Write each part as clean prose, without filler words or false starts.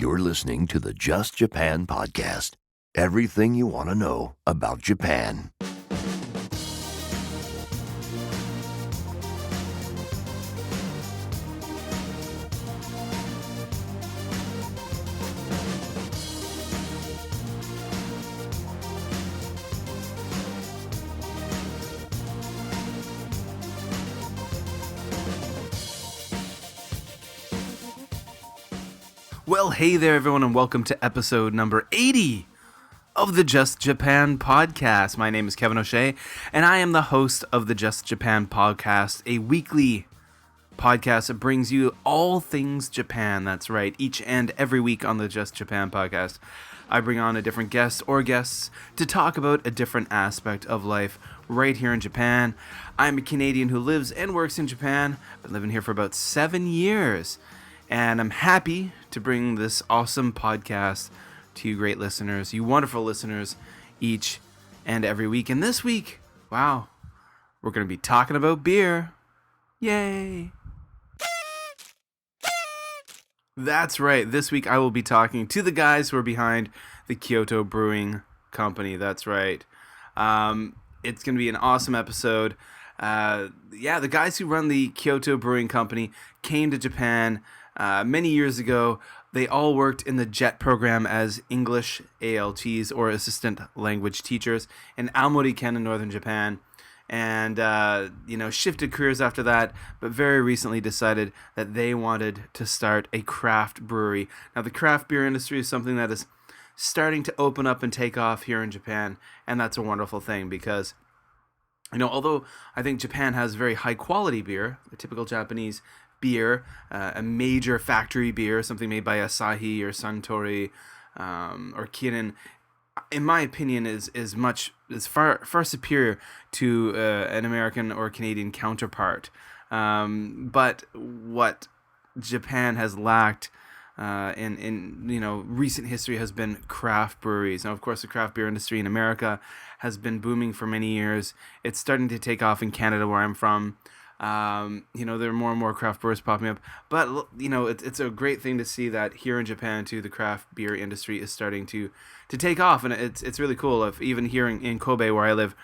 You're listening to the Just Japan podcast. Everything you want to know about Japan. Well, hey there, everyone, and welcome to episode number 80 of the Just Japan podcast. My name is Kevin O'Shea, and I am the host of the Just Japan podcast, a weekly podcast that brings you all things Japan. That's right, each and every week on the Just Japan podcast, I bring on a different guest or guests to talk about a different aspect of life right here in Japan. I'm a Canadian who lives and works in Japan. I've been living here for about 7 years. And I'm happy to bring this awesome podcast to you great listeners, you wonderful listeners, each and every week. And this week, wow, we're going to be talking about beer. Yay! That's right. This week I will be talking to the guys who are behind the Kyoto Brewing Company. That's right. It's going to be an awesome episode. The guys who run the Kyoto Brewing Company came to Japan many years ago. They all worked in the JET program as English ALTs, or assistant language teachers, in Aomori, in northern Japan, and shifted careers after that, but very recently decided that they wanted to start a craft brewery. Now, the craft beer industry is something that is starting to open up and take off here in Japan, and that's a wonderful thing because, although I think Japan has very high quality beer, the typical Japanese beer, a major factory beer, something made by Asahi or Suntory or Kirin, in my opinion, is far superior to an American or Canadian counterpart. But what Japan has lacked in recent history has been craft breweries. Now, of course, the craft beer industry in America has been booming for many years. It's starting to take off in Canada, where I'm from. There are more and more craft brewers popping up, but it's a great thing to see that here in Japan too, the craft beer industry is starting to take off, and it's really cool. Even here in Kobe, where I live,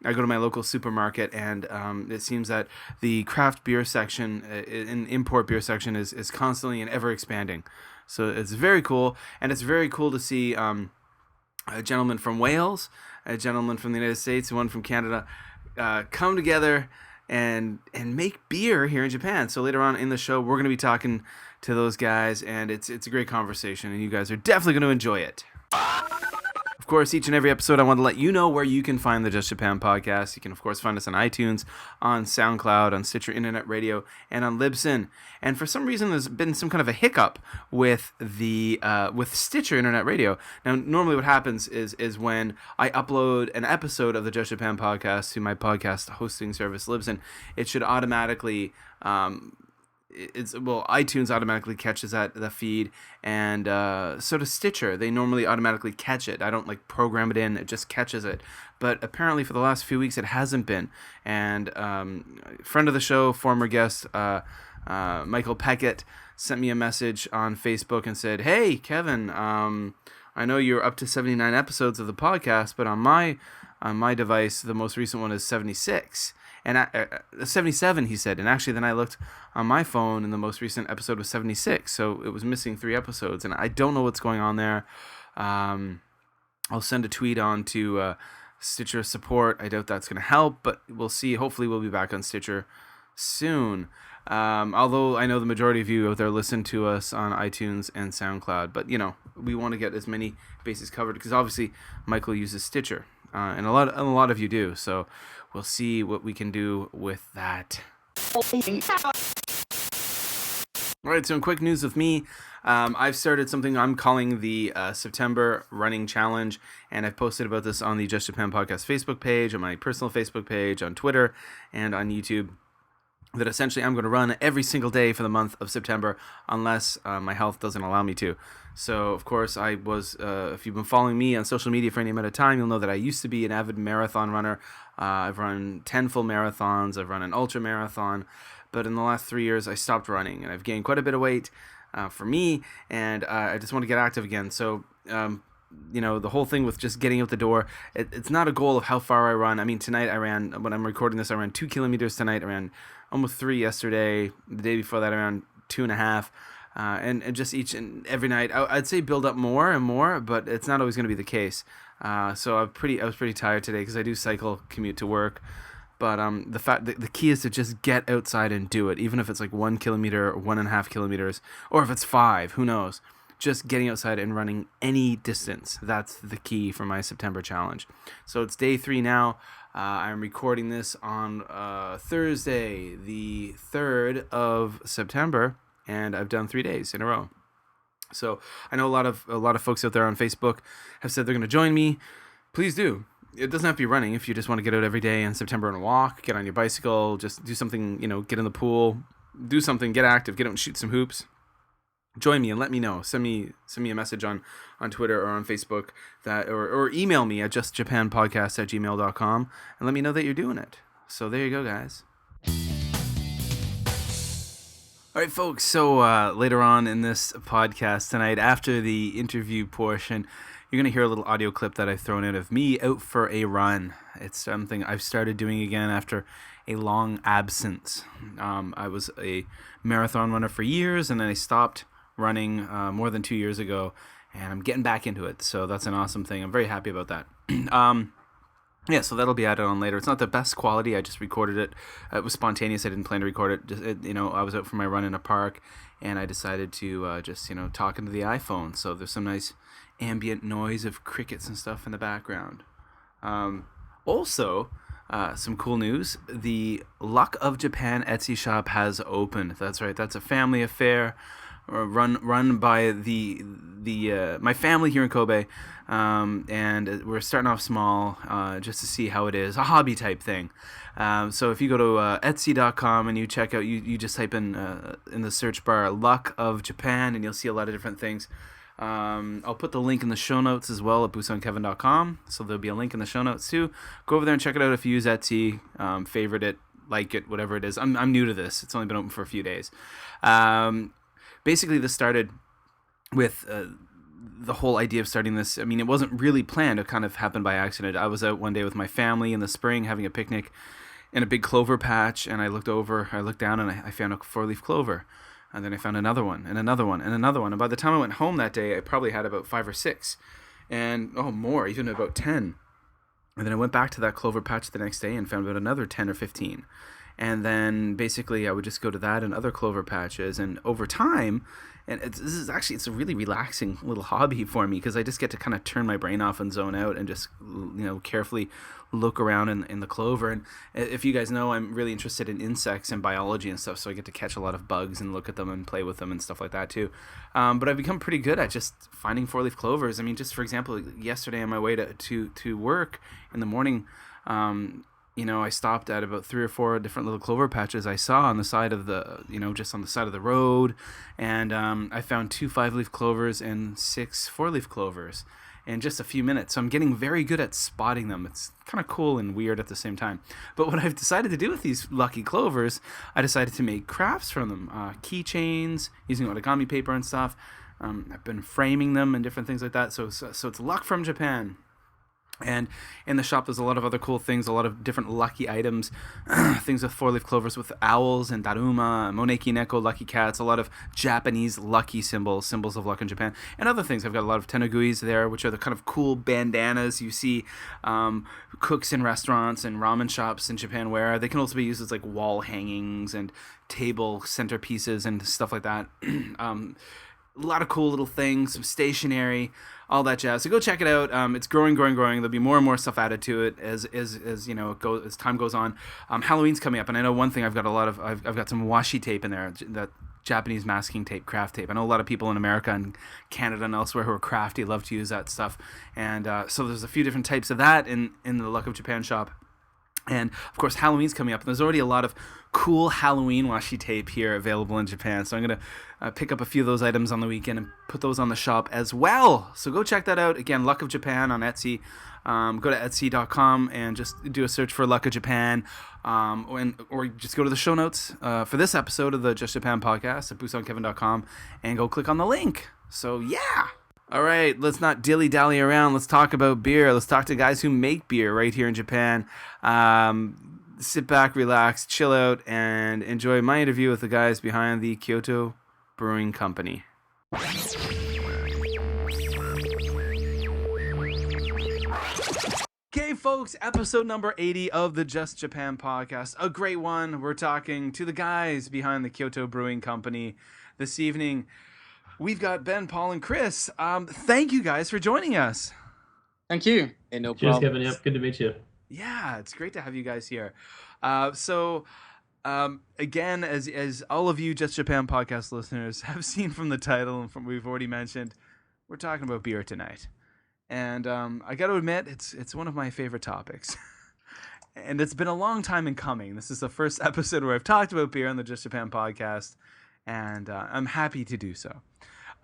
I go to my local supermarket, and it seems that the craft beer section, in import beer section, is constantly and ever expanding. So it's very cool, and it's very cool to see a gentleman from Wales, a gentleman from the United States, and one from Canada come together and make beer here in Japan. So later on in the show, we're going to be talking to those guys, and it's a great conversation, and you guys are definitely going to enjoy it. Of course, each and every episode, I want to let you know where you can find the Just Japan podcast. You can, of course, find us on iTunes, on SoundCloud, on Stitcher Internet Radio, and on Libsyn. And for some reason, there's been some kind of a hiccup with with Stitcher Internet Radio. Now, normally what happens is when I upload an episode of the Just Japan podcast to my podcast hosting service, Libsyn, it should automatically iTunes automatically catches the feed, and so does Stitcher. They normally automatically catch it. I don't program it in; it just catches it. But apparently, for the last few weeks, it hasn't been. And friend of the show, former guest Michael Peckett, sent me a message on Facebook and said, "Hey, Kevin, I know you're up to 79 episodes of the podcast, but on my device, the most recent one is 76." And 77, he said. And actually, then I looked on my phone, and the most recent episode was 76. So it was missing 3 episodes. And I don't know what's going on there. I'll send a tweet on to Stitcher support. I doubt that's going to help, but we'll see. Hopefully, we'll be back on Stitcher soon. Although I know the majority of you out there listen to us on iTunes and SoundCloud. But, we want to get as many bases covered because obviously Michael uses Stitcher. And a lot of you do. So we'll see what we can do with that. All right, so in quick news with me, I've started something I'm calling the September Running Challenge, and I've posted about this on the Just Japan Podcast Facebook page, on my personal Facebook page, on Twitter, and on YouTube. That essentially I'm going to run every single day for the month of September unless my health doesn't allow me to. So, of course, I was, if you've been following me on social media for any amount of time, you'll know that I used to be an avid marathon runner. I've run 10 full marathons. I've run an ultra marathon. But in the last 3 years, I stopped running, and I've gained quite a bit of weight. for me, and I just want to get active again. So, the whole thing with just getting out the door, it's not a goal of how far I run. I mean, tonight when I'm recording this, I ran 2 kilometers tonight. I ran almost 3 yesterday. The day before that, I ran 2.5. And just each and every night, I'd say build up more and more, but it's not always going to be the case. So I was pretty tired today because I do cycle commute to work. But the key is to just get outside and do it, even if it's like 1 kilometer or 1.5 kilometers, or if it's 5, who knows? Just getting outside and running any distance. That's the key for my September challenge. So it's day 3 now. I'm recording this on Thursday, the 3rd of September, and I've done 3 days in a row. So I know a lot of folks out there on Facebook have said they're going to join me. Please do. It doesn't have to be running. If you just want to get out every day in September and walk, get on your bicycle, just do something, get in the pool, do something, get active, get out and shoot some hoops. Join me and let me know. Send me a message on Twitter or on Facebook or email me at justjapanpodcast@gmail.com and let me know that you're doing it. So there you go, guys. All right, folks. So later on in this podcast tonight, after the interview portion, you're going to hear a little audio clip that I've thrown in of me out for a run. It's something I've started doing again after a long absence. I was a marathon runner for years, and then I stopped running more than 2 years ago, and I'm getting back into it. So that's an awesome thing. I'm very happy about that. So that'll be added on later. It's not the best quality. I just recorded it. It was spontaneous. I didn't plan to record it. I was out for my run in a park, and I decided to just talk into the iPhone. So there's some nice ambient noise of crickets and stuff in the background. Also, some cool news. The Luck of Japan Etsy shop has opened. That's right. That's a family affair run by my family here in Kobe. And we're starting off small just to see how it is. A hobby type thing. So if you go to Etsy.com and you check out, you just type in the search bar Luck of Japan, and you'll see a lot of different things. I'll put the link in the show notes as well at bussonkevin.com. So there'll be a link in the show notes too. Go over there and check it out if you use Etsy. Favorite it, like it, whatever it is. I'm new to this. It's only been open for a few days. Basically, this started with the whole idea of starting this. I mean, it wasn't really planned. It kind of happened by accident. I was out one day with my family in the spring having a picnic in a big clover patch, and I looked down, and I found a 4-leaf clover. And then I found another one, and another one, and another one. And by the time I went home that day, I probably had about 5 or 6. And, more, even about 10. And then I went back to that clover patch the next day and found about another 10 or 15. And then basically I would just go to that and other clover patches. And over time, and it's a really relaxing little hobby for me because I just get to kind of turn my brain off and zone out and just, carefully look around in the clover. And if you guys know, I'm really interested in insects and biology and stuff, so I get to catch a lot of bugs and look at them and play with them and stuff like that too. But I've become pretty good at just finding 4-leaf clovers. I mean, just for example, yesterday on my way to work in the morning, I stopped at about 3 or 4 different little clover patches I saw on the side of the, just on the side of the road. And I found 2 5-leaf clovers and 6 4-leaf clovers in just a few minutes. So I'm getting very good at spotting them. It's kind of cool and weird at the same time. But what I've decided to do with these lucky clovers, I decided to make crafts from them. Keychains, using origami paper and stuff. I've been framing them and different things like that. So it's luck from Japan. And in the shop, there's a lot of other cool things, a lot of different lucky items, things with 4-leaf clovers with owls and daruma, moneki neko, lucky cats, a lot of Japanese lucky symbols of luck in Japan, and other things. I've got a lot of tenaguis there, which are the kind of cool bandanas you see cooks in restaurants and ramen shops in Japan wear. They can also be used as like wall hangings and table centerpieces and stuff like that. A lot of cool little things, some stationery, all that jazz. So go check it out. It's growing. There'll be more and more stuff added to it as time goes on. Halloween's coming up, and I know one thing. I've got some washi tape in there, that Japanese masking tape, craft tape. I know a lot of people in America and Canada and elsewhere who are crafty love to use that stuff, and so there's a few different types of that in the Luck of Japan shop. And of course, Halloween's coming up, and there's already a lot of cool Halloween washi tape here available in Japan. So I'm going to pick up a few of those items on the weekend and put those on the shop as well. So go check that out. Again, Luck of Japan on Etsy. Go to Etsy.com and just do a search for Luck of Japan. Or just go to the show notes for this episode of the Just Japan podcast at bussonkevin.com and go click on the link. So yeah. All right, let's not dilly-dally around. Let's talk about beer. Let's talk to guys who make beer right here in Japan. Sit back, relax, chill out, and enjoy my interview with the guys behind the Kyoto Brewing Company. Okay, folks, episode number 80 of the Just Japan podcast. A great one. We're talking to the guys behind the Kyoto Brewing Company this evening. We've got Ben, Paul, and Chris. Thank you guys for joining us. Thank you. Hey, no Cheers, problem. Kevin. Yep, good to meet you. Yeah, it's great to have you guys here. Again, as all of you Just Japan podcast listeners have seen from the title and from we've already mentioned, we're talking about beer tonight. And I got to admit, it's one of my favorite topics. And it's been a long time in coming. This is the first episode where I've talked about beer on the Just Japan podcast, and I'm happy to do so.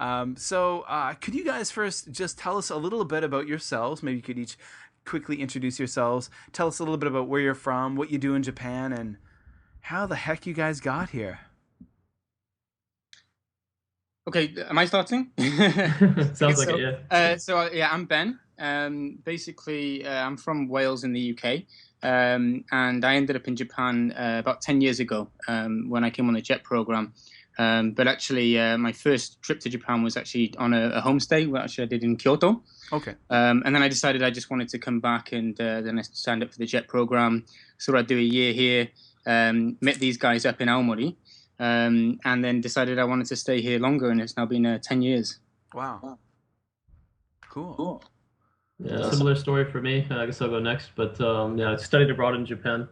Could you guys first just tell us a little bit about yourselves? Maybe you could each quickly introduce yourselves. Tell us a little bit about where you're from, what you do in Japan, and how the heck you guys got here. Okay, am I starting? Sounds like it, yeah. I'm Ben. Basically, I'm from Wales in the UK, and I ended up in Japan about 10 years ago when I came on the JET program. But actually, my first trip to Japan was actually on a homestay, which I did in Kyoto. Okay. And then I decided I just wanted to come back, and then I signed up for the JET program. So I'd do a year here, met these guys up in Aomori, and then decided I wanted to stay here longer, and it's now been 10 years. Wow. Cool. Yeah, similar story for me. I guess I'll go next. But I studied abroad in Japan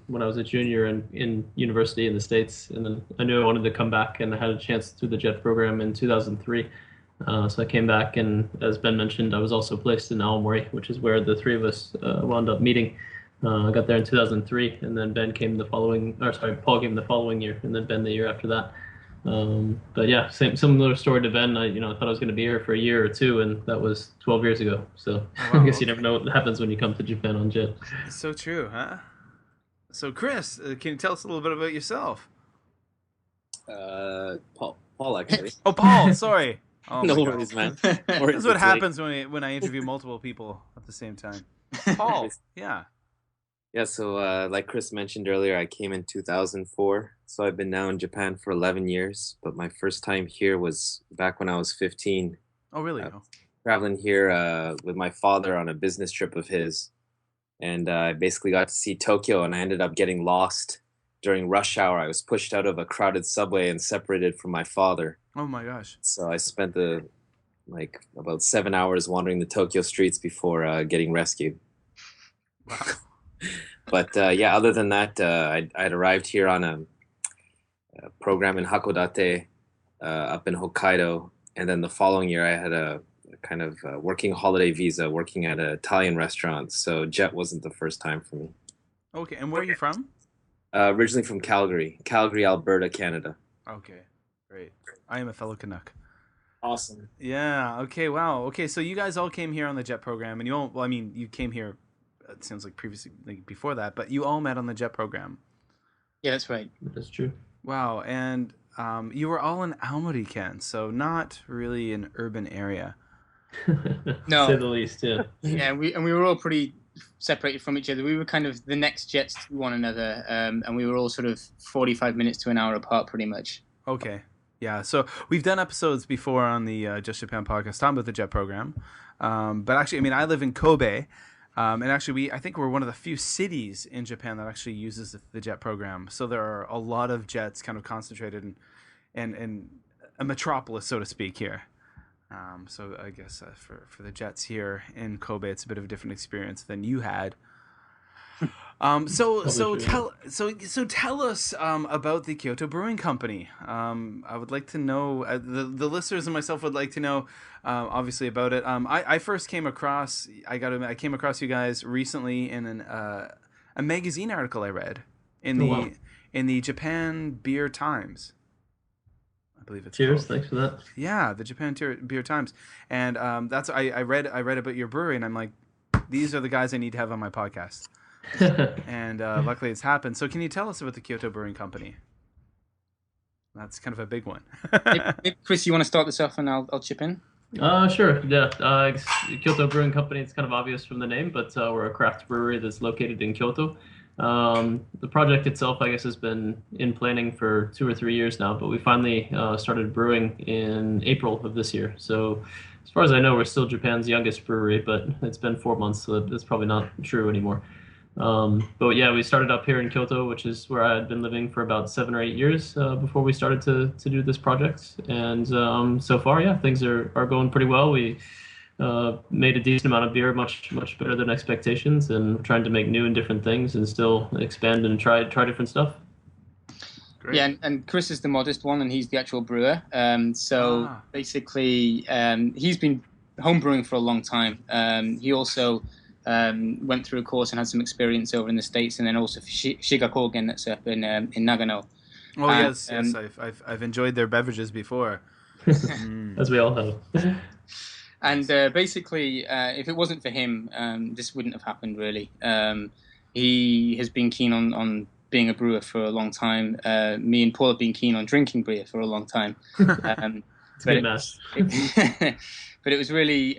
when I was a junior in university in the States. And then I knew I wanted to come back, and I had a chance through the JET program in 2003. So I came back, and as Ben mentioned, I was also placed in Aomori, which is where the three of us wound up meeting. I got there in 2003, and then Paul came the following year, and then Ben the year after that. But yeah, similar story to Ben. I thought I was going to be here for a year or two, and that was 12 years ago. So I guess you never know what happens when you come to Japan on JET. So true, huh? So Chris, can you tell us a little bit about yourself? Paul actually. Oh, Paul, sorry. Oh, No worries, man. This is what happens when I interview multiple people at the same time. Paul, yeah. Yeah, so like Chris mentioned earlier, I came in 2004. So I've been now in Japan for 11 years. But my first time here was back when I was 15. Oh, really? Traveling here with my father on a business trip of his. And I basically got to see Tokyo, and I ended up getting lost during rush hour. I was pushed out of a crowded subway and separated from my father. Oh, my gosh. So I spent about 7 hours wandering the Tokyo streets before getting rescued. Wow. But other than that, I'd arrived here on a program in Hakodate up in Hokkaido. And then the following year, I had a kind of working holiday visa working at an Italian restaurant. So JET wasn't the first time for me. Okay, and where are you from? Originally from Calgary, Alberta, Canada. Okay, great. I am a fellow Canuck. Awesome. Yeah, okay, wow. Okay, so you guys all came here on the JET program, and you came here, it sounds like previously, like before that, but you all met on the JET program. Yeah, that's right. That's true. Wow, and you were all in Aomori, Ken, so not really an urban area. No. To say the least, yeah. Yeah, we were all pretty separated from each other. We were kind of the next jets to one another, and we were all sort of 45 minutes to an hour apart, pretty much. Okay. Yeah, so we've done episodes before on the Just Japan podcast talking about the JET program. But actually, I live in Kobe, and actually I think we're one of the few cities in Japan that actually uses the JET program. So there are a lot of jets kind of concentrated in a metropolis, so to speak, here. So I guess for the jets here in Kobe, it's a bit of a different experience than you had. So tell us about the Kyoto Brewing Company. I would like to know, the listeners and myself would like to know, obviously about it. I first came across, I came across you guys recently in a magazine article I read in Oh, the wow. in the Japan Beer Times. I believe it's Cheers. called. Thanks for that. Yeah, the Beer Times, and that's I read about your brewery, and I'm like, these are the guys I need to have on my podcast. And luckily, it's happened. So, can you tell us about the Kyoto Brewing Company? That's kind of a big one. Maybe, Chris, you want to start this off, and I'll chip in. Sure. Yeah. Kyoto Brewing Company. It's kind of obvious from the name, but we're a craft brewery that's located in Kyoto. The project itself, I guess, has been in planning for 2 or 3 years now, but we finally started brewing in April of this year. So, as far as I know, we're still Japan's youngest brewery, but it's been 4 months, so that's probably not true anymore. But yeah, we started up here in Kyoto, which is where I had been living for about 7 or 8 years before we started to do this project. And so far, yeah, things are going pretty well. We made a decent amount of beer, much better than expectations, and trying to make new and different things and still expand and try different stuff. Great. Yeah, and Chris is the modest one, and he's the actual brewer. Basically, he's been home brewing for a long time. He also went through a course and had some experience over in the States, and then also for Shigakogen, that's up in Nagano. Oh yes, I've enjoyed their beverages before. As we all have. And basically, if it wasn't for him, this wouldn't have happened, really. He has been keen on being a brewer for a long time. Me and Paul have been keen on drinking beer for a long time. It's a good mess. But it was really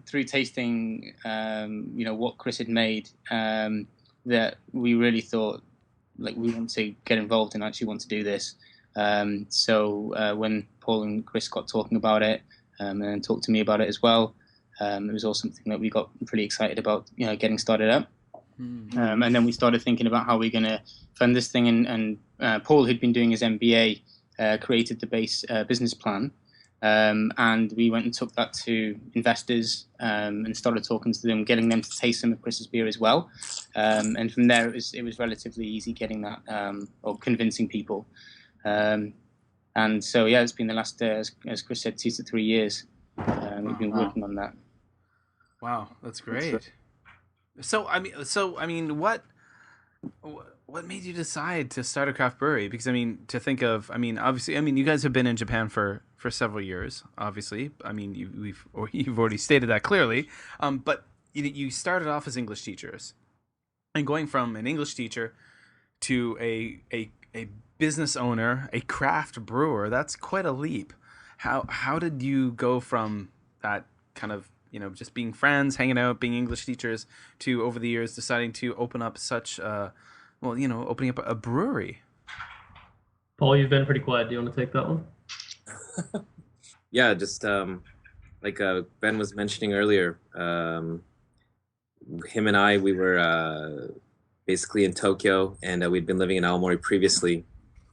through tasting, what Chris had made, that we really thought, like, we want to get involved and actually want to do this. So when Paul and Chris got talking about it, and talked to me about it as well, it was all something that we got pretty excited about, getting started up. And then we started thinking about how we're going to fund this thing. And Paul, who'd been doing his MBA, created the base business plan. And we went and took that to investors and started talking to them, getting them to taste some of Chris's beer as well. And from there, it was relatively easy getting that, or convincing people. And so, yeah, it's been the last, as Chris said, 2 to 3 years. We've been working on that. Wow, that's great. So I mean, what made you decide to start a craft brewery? Because obviously, you guys have been in Japan for several years. Obviously, you've already stated that clearly. But you started off as English teachers, and going from an English teacher to a business owner, a craft brewer, that's quite a leap. How did you go from that kind of, just being friends, hanging out, being English teachers, to over the years deciding to open up opening up a brewery? Paul, you've been pretty quiet. Do you want to take that one? Yeah, just like Ben was mentioning earlier, him and I, we were basically in Tokyo, and we'd been living in Aomori previously.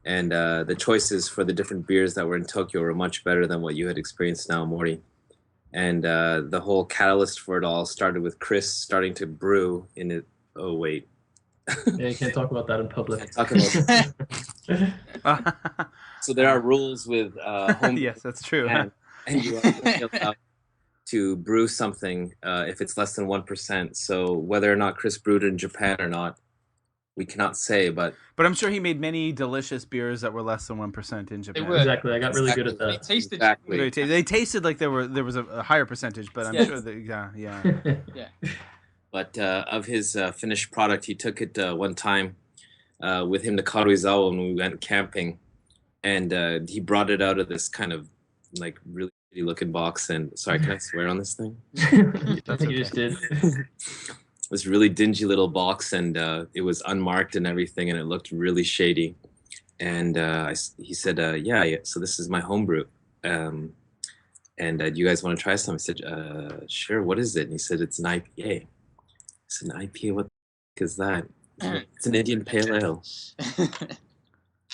And the choices for the different beers that were in Tokyo were much better than what you had experienced in Aomori. And the whole catalyst for it all started with Chris starting to brew in it. Oh, wait. Yeah, you can't talk about that in public. So there are rules with home. Yes, that's true. And you are only allowed to brew something if it's less than 1%. So whether or not Chris brewed in Japan or not, we cannot say, but I'm sure he made many delicious beers that were less than 1% in Japan. Exactly, I got really good at that. They tasted exactly. They tasted like there was a higher percentage, but I'm sure that yeah. But of his finished product, he took it one time with him to Karuizawa when we went camping, and he brought it out of this kind of like really shitty looking box. And sorry, can I swear on this thing? I think you just did. This really dingy little box, and it was unmarked and everything, and it looked really shady. And he said, yeah, so this is my homebrew. And do you guys want to try some? I said, sure, what is it? And he said, it's an IPA. I said, an IPA, what the heck is that? It's an Indian Pale Ale.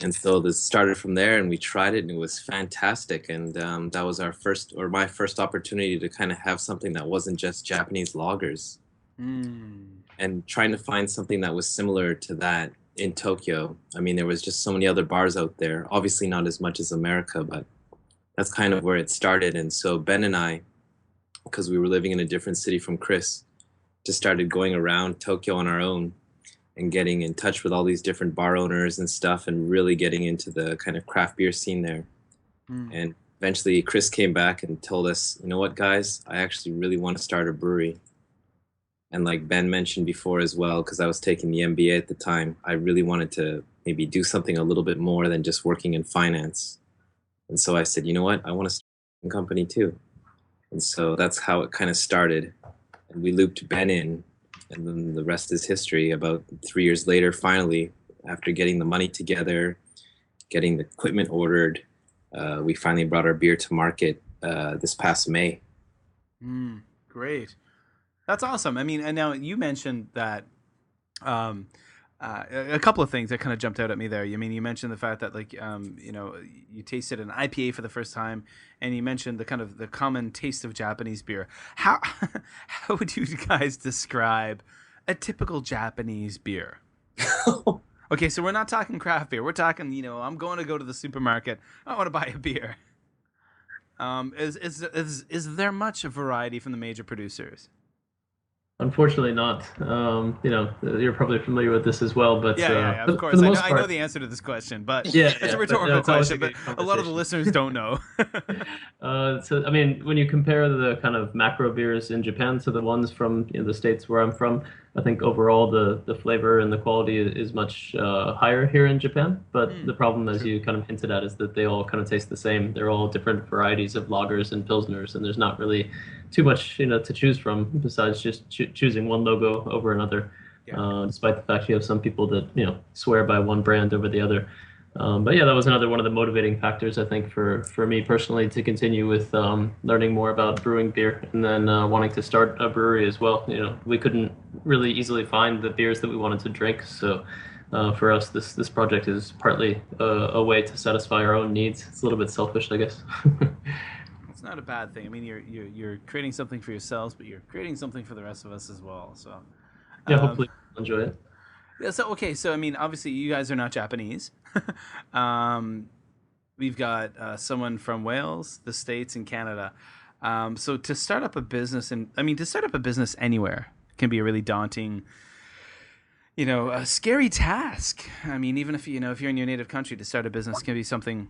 And so this started from there, and we tried it, and it was fantastic. And that was my first opportunity to kind of have something that wasn't just Japanese lagers. And trying to find something that was similar to that in Tokyo. I mean, there was just so many other bars out there. Obviously not as much as America, but that's kind of where it started. And so Ben and I, because we were living in a different city from Chris, just started going around Tokyo on our own and getting in touch with all these different bar owners and stuff, and really getting into the kind of craft beer scene there. And eventually Chris came back and told us, you know what, guys, I actually really want to start a brewery. And like Ben mentioned before as well, because I was taking the MBA at the time, I really wanted to maybe do something a little bit more than just working in finance. And so I said, you know what, I want to start a company too. And so that's how it kind of started. And we looped Ben in, and then the rest is history. About 3 years later, finally, after getting the money together, getting the equipment ordered, we finally brought our beer to market this past May. Great. That's awesome. I mean, and now you mentioned that a couple of things that kind of jumped out at me there. I mean, you mentioned the fact that like you tasted an IPA for the first time, and you mentioned the kind of the common taste of Japanese beer. How would you guys describe a typical Japanese beer? Okay, so we're not talking craft beer. We're talking, I'm going to go to the supermarket. I want to buy a beer. Is there much variety from the major producers? Unfortunately not. You're probably familiar with this as well, but yeah, of course. I know the answer to this question, but it's a rhetorical question, but a lot of the listeners don't know. So, I mean, when you compare the kind of macro beers in Japan to the ones from the States where I'm from, I think overall the flavor and the quality is much higher here in Japan. But the problem, as you kind of hinted at, is that they all kind of taste the same. They're all different varieties of lagers and pilsners, and there's not really too much to choose from besides just choosing one logo over another. Despite the fact you have some people that swear by one brand over the other. But yeah, that was another one of the motivating factors, I think, for me personally to continue with learning more about brewing beer, and then wanting to start a brewery as well. We couldn't really easily find the beers that we wanted to drink, so for us, this project is partly a way to satisfy our own needs. It's a little bit selfish, I guess. It's not a bad thing. I mean, you're creating something for yourselves, but you're creating something for the rest of us as well. So yeah, hopefully you'll enjoy it. Yeah. So I mean, obviously you guys are not Japanese. We've got someone from Wales, the States, and Canada. So to start up a business, to start up a business anywhere can be a really daunting, a scary task. I mean, even if if you're in your native country, to start a business can be something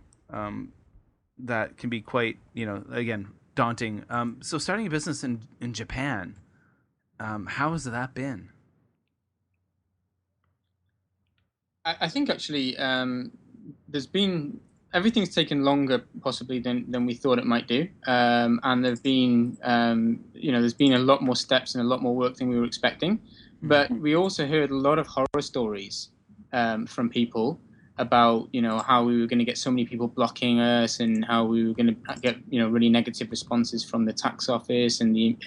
that can be quite, again, daunting. So starting a business in Japan, how has that been? I think actually everything's taken longer possibly than we thought it might do, and there's been a lot more steps and a lot more work than we were expecting. But we also heard a lot of horror stories from people about how we were going to get so many people blocking us, and how we were going to get really negative responses from the tax office and the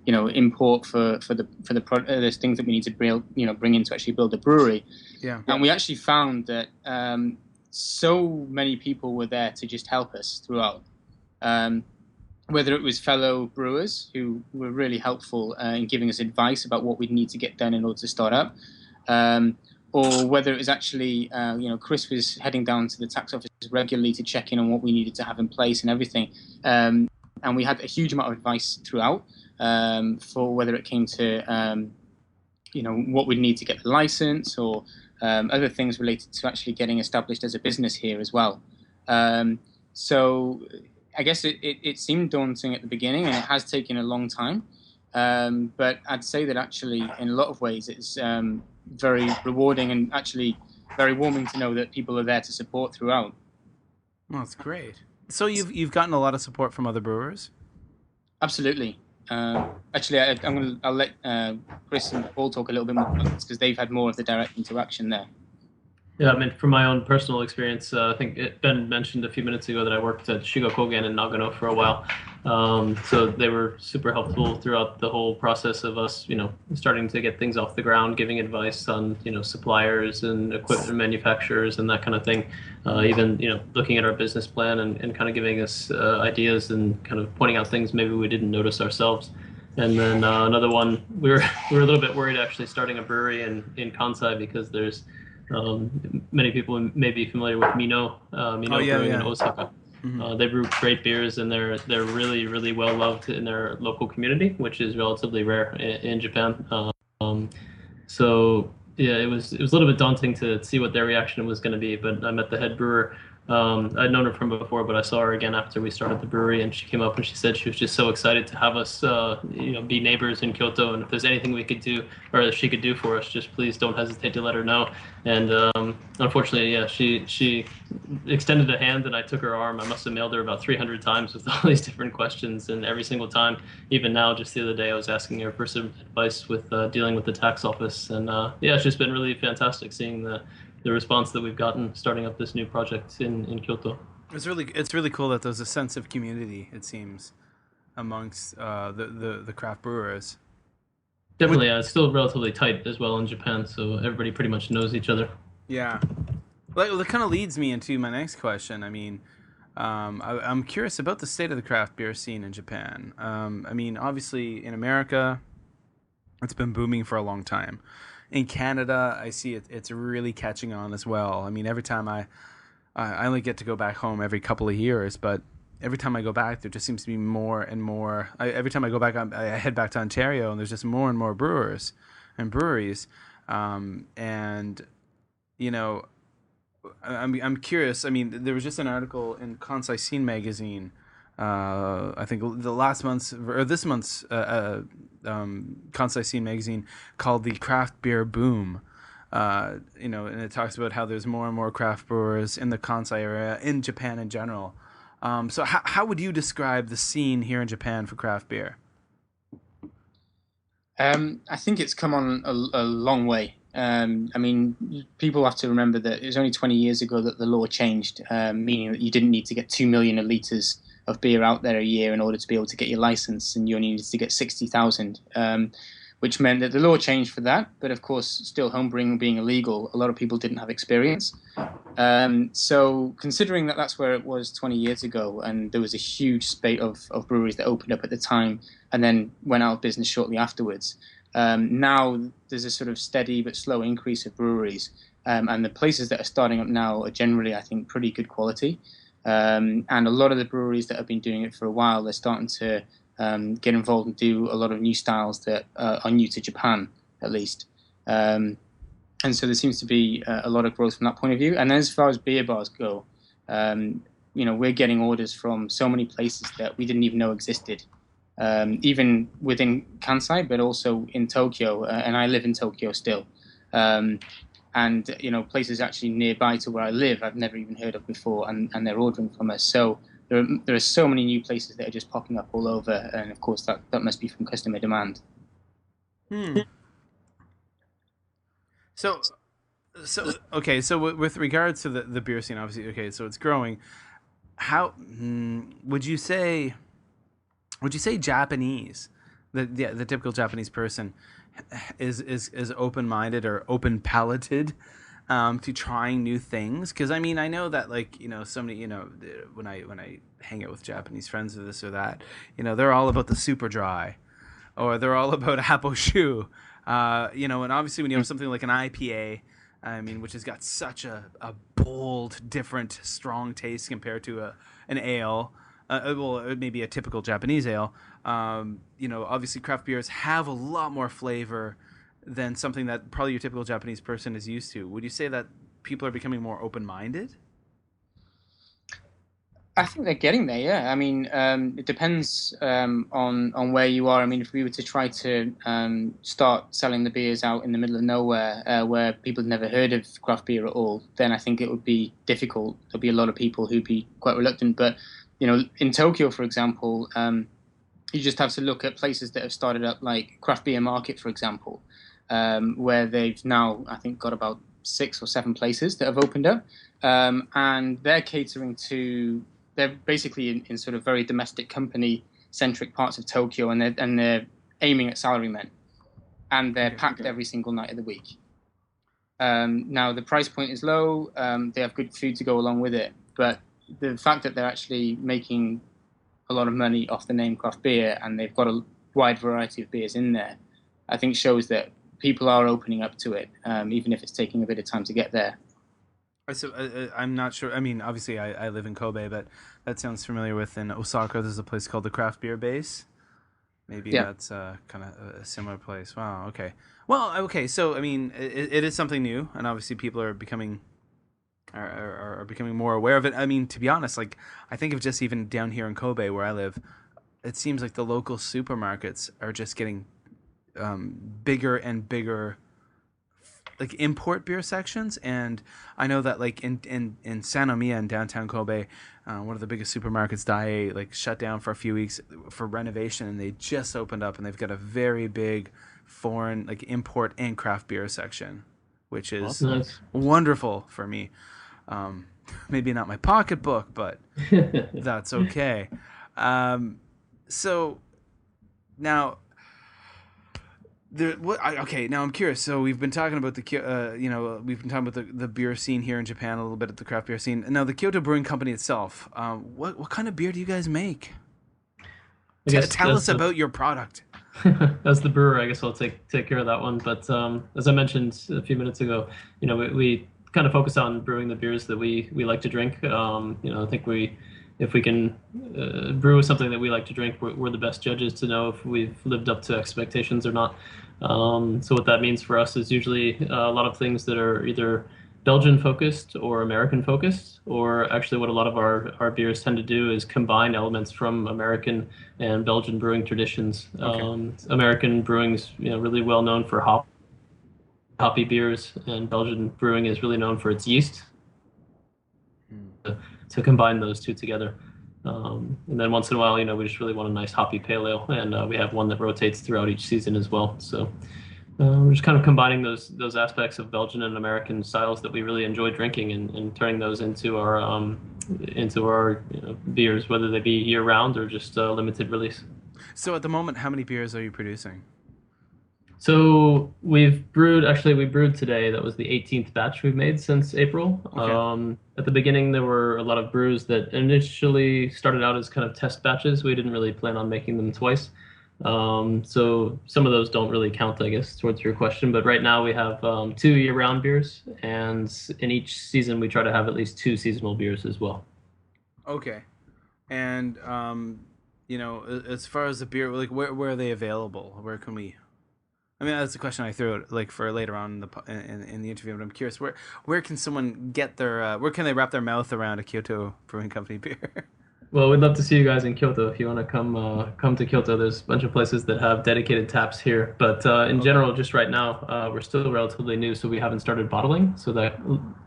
import for the things that we need to bring in to actually build a brewery. Yeah. And we actually found that so many people were there to just help us throughout. Whether it was fellow brewers who were really helpful in giving us advice about what we'd need to get done in order to start up, or whether it was actually, Chris was heading down to the tax office regularly to check in on what we needed to have in place and everything. And we had a huge amount of advice throughout for whether it came to, what we'd need to get the license, or other things related to actually getting established as a business here as well. So I guess it seemed daunting at the beginning, and it has taken a long time. But I'd say that actually, in a lot of ways, it's very rewarding and actually very warming to know that people are there to support throughout. Well, that's great. So you've gotten a lot of support from other brewers? Absolutely. Actually, I'll let Chris and Paul talk a little bit more about this, because they've had more of the direct interaction there. Yeah, I mean, from my own personal experience, I think Ben mentioned a few minutes ago that I worked at Shigakogen in Nagano for a while. So they were super helpful throughout the whole process of us, starting to get things off the ground, giving advice on, suppliers and equipment manufacturers and that kind of thing. Even, looking at our business plan and kind of giving us ideas and kind of pointing out things maybe we didn't notice ourselves. And then another one, we were a little bit worried actually starting a brewery in Kansai, because there's many people may be familiar with Mino Brewing in Osaka. Mm-hmm. They brew great beers, and they're really, really well loved in their local community, which is relatively rare in Japan. So Yeah, it was a little bit daunting to see what their reaction was going to be, but I met the head brewer. I'd known her from before, but I saw her again after we started the brewery, and she came up and she said she was just so excited to have us, be neighbors in Kyoto, and if there's anything we could do or that she could do for us, just please don't hesitate to let her know. And unfortunately, yeah, she extended a hand, and I took her arm. I must have mailed her about 300 times with all these different questions, and every single time, even now, just the other day, I was asking her for some advice with dealing with the tax office, and yeah, it's just been really fantastic seeing the response that we've gotten starting up this new project in Kyoto. It's really cool that there's a sense of community, it seems, amongst the craft brewers. Definitely, yeah, it's still relatively tight as well in Japan, so everybody pretty much knows each other. Yeah. Well, that kind of leads me into my next question. I mean, I'm curious about the state of the craft beer scene in Japan. I mean, obviously in America, it's been booming for a long time. In Canada, I see it's really catching on as well. I mean, every time I only get to go back home every couple of years, but every time I go back, there just seems to be more and more. Every time I go back, I head back to Ontario, and there's just more and more brewers and breweries. And you know, I'm curious. I mean, there was just an article in Kansai Scene magazine. I think the last month's or this month's Kansai Scene magazine called the craft beer boom. And it talks about how there's more and more craft brewers in the Kansai area in Japan in general. So how would you describe the scene here in Japan for craft beer? I think it's come on a long way. I mean, people have to remember that it was only 20 years ago that the law changed, meaning that you didn't need to get 2 million litres of beer out there a year in order to be able to get your license, and you only needed to get 60,000, which meant that the law changed for that. But of course, still homebrewing being illegal, a lot of people didn't have experience. So considering that that's where it was 20 years ago, and there was a huge spate of breweries that opened up at the time and then went out of business shortly afterwards, now there's a sort of steady but slow increase of breweries. And the places that are starting up now are generally, I think, pretty good quality. And a lot of the breweries that have been doing it for a while, they're starting to get involved and do a lot of new styles that are new to Japan, at least. And so there seems to be a lot of growth from that point of view. And then as far as beer bars go, we're getting orders from so many places that we didn't even know existed, even within Kansai, but also in Tokyo. And I live in Tokyo still. And places actually nearby to where I live I've never even heard of before, and they're ordering from us. So there are so many new places that are just popping up all over, and of course that must be from customer demand. So okay, so with regards to the beer scene, obviously, okay, so it's growing. How would you say Japanese, the typical Japanese person is open-minded or open-palated to trying new things? Because I mean, I know that somebody, when I hang out with Japanese friends or this or that, they're all about the super dry, or they're all about apple shoe, and obviously when you have something like an IPA, I mean, which has got such a bold, different, strong taste compared to an ale. Well, maybe a typical Japanese ale. Obviously craft beers have a lot more flavor than something that probably your typical Japanese person is used to. Would you say that people are becoming more open-minded? I think they're getting there, yeah. I mean, it depends on where you are. I mean, if we were to try to start selling the beers out in the middle of nowhere, where people had never heard of craft beer at all, then I think it would be difficult. There'll be a lot of people who'd be quite reluctant. But in Tokyo, for example, you just have to look at places that have started up, like Craft Beer Market, for example, where they've now, I think, got about 6 or 7 places that have opened up. And they're catering to, they're basically in sort of very domestic company-centric parts of Tokyo, and they're aiming at salarymen. And they're packed every single night of the week. Now, the price point is low. They have good food to go along with it. But the fact that they're actually making a lot of money off the name craft beer, and they've got a wide variety of beers in there, I think shows that people are opening up to it, even if it's taking a bit of time to get there. So I'm not sure. I mean, obviously, I live in Kobe, but that sounds familiar with in Osaka. There's a place called the Craft Beer Base. Maybe Yeah. that's kind of a similar place. Wow. Okay. Well, okay. So I mean, it is something new, and obviously people are becoming are becoming more aware of it. I mean, to be honest, like I think of just even down here in Kobe where I live, it seems like the local supermarkets are just getting bigger and bigger, like import beer sections. And I know that like in San Omiya in downtown Kobe, one of the biggest supermarkets, Daiei, like shut down for a few weeks for renovation, and they just opened up, and they've got a very big foreign like import and craft beer section, which is Nice. wonderful for me. Maybe not my pocketbook, but that's okay. So now okay, now I'm curious. So we've been talking about we've been talking about the beer scene here in Japan, a little bit at the craft beer scene. Now the Kyoto Brewing Company itself, what kind of beer do you guys make? Tell us about your product. As the brewer, I guess I'll take care of that one. But as I mentioned a few minutes ago, we kind of focus on brewing the beers that we like to drink. I think if we can brew something that we like to drink, we're the best judges to know if we've lived up to expectations or not. So what that means for us is usually a lot of things that are either Belgian focused or American focused, or actually what a lot of our beers tend to do is combine elements from American and Belgian brewing traditions. Okay. American brewing's really well known for hoppy beers, and Belgian brewing is really known for its yeast. To combine those two together. And then once in a while, we just really want a nice hoppy pale ale, and we have one that rotates throughout each season as well. So we're just kind of combining those aspects of Belgian and American styles that we really enjoy drinking, and turning those into our beers, whether they be year round or just limited release. So at the moment, how many beers are you producing? So we brewed today. That was the 18th batch we've made since April. Okay. At the beginning, there were a lot of brews that initially started out as kind of test batches. We didn't really plan on making them twice. So some of those don't really count, I guess, towards your question. But right now we have 2 year-round beers, and in each season we try to have at least 2 seasonal beers as well. Okay. And as far as the beer, like where are they available? Where can we? I mean, that's a question I threw out like for later on in the interview, but I'm curious where can someone get their where can they wrap their mouth around a Kyoto Brewing Company beer? Well, we'd love to see you guys in Kyoto if you want to come to Kyoto. There's a bunch of places that have dedicated taps here, but in general, just right now, we're still relatively new, so we haven't started bottling. So that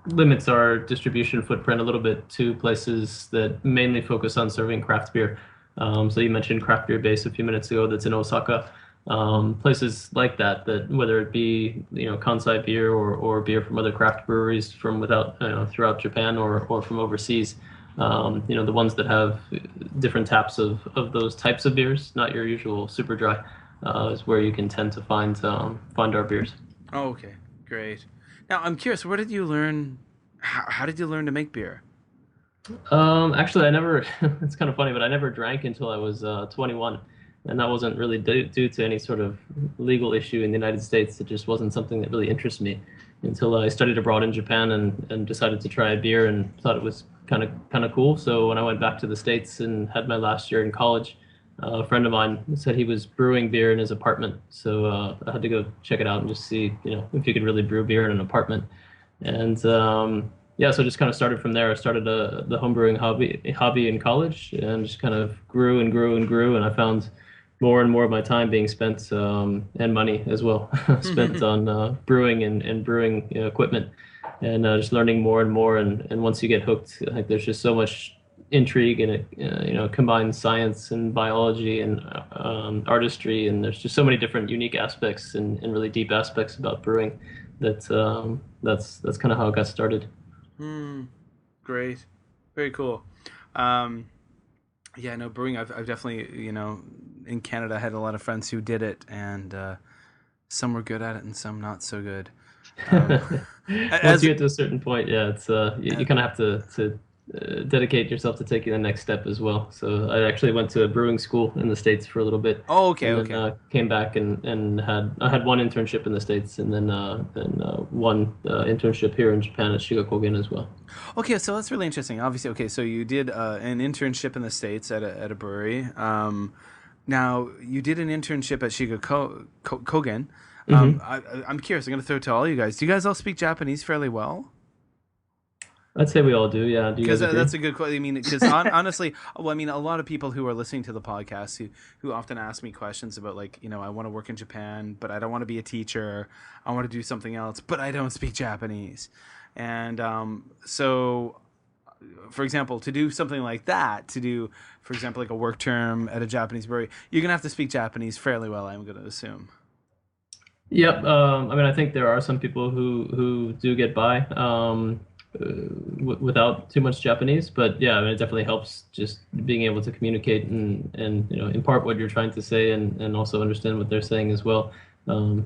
limits our distribution footprint a little bit to places that mainly focus on serving craft beer. So you mentioned Craft Beer Base a few minutes ago. That's in Osaka. Places like that whether it be Kansai beer or beer from other craft breweries from throughout Japan or from overseas, the ones that have different taps of those types of beers, not your usual super dry, is where you can tend to find our beers. Oh, okay, great. Now I'm curious, where did you learn? How did you learn to make beer? Actually, I never. It's kind of funny, but I never drank until I was 21. And that wasn't really due to any sort of legal issue in the United States. It just wasn't something that really interested me until I studied abroad in Japan and decided to try a beer and thought it was kind of cool. So when I went back to the States and had my last year in college, a friend of mine said he was brewing beer in his apartment. So I had to go check it out and just see, if you could really brew beer in an apartment. And so I just kind of started from there. I started the homebrewing hobby in college, and just kind of grew and grew and grew. And I found more and more of my time being spent and money as well spent on brewing and brewing equipment, and just learning more and more. And once you get hooked, I think there's just so much intrigue, and it combines science and biology and artistry, and there's just so many different unique aspects and really deep aspects about brewing that's kind of how it got started. Great, very cool. Yeah, no, brewing. I've definitely, in Canada, I had a lot of friends who did it, and some were good at it and some not so good. Once you get to a certain point, yeah, it's you kind of have to dedicate yourself to taking the next step as well. So I actually went to a brewing school in the States for a little bit. Oh, okay, and then, came back and had one internship in the States, and then one internship here in Japan at Shigakogen as well. Okay, so that's really interesting. Obviously, okay, so you did an internship in the States at a brewery. Now, you did an internship at Shiga Kogen. Mm-hmm. I'm curious. I'm going to throw it to all you guys. Do you guys all speak Japanese fairly well? I'd say we all do. Yeah. Do you Because guys agree? that's a good question. I mean, because honestly, well, I mean, a lot of people who are listening to the podcast who often ask me questions about, like, I want to work in Japan, but I don't want to be a teacher. I want to do something else, but I don't speak Japanese. And so, for example, to do something like that, for example, like a work term at a Japanese brewery, you're gonna have to speak Japanese fairly well, I'm gonna assume. Yep. I mean, I think there are some people who do get by without too much Japanese, but yeah, I mean, it definitely helps just being able to communicate and impart what you're trying to say and also understand what they're saying as well.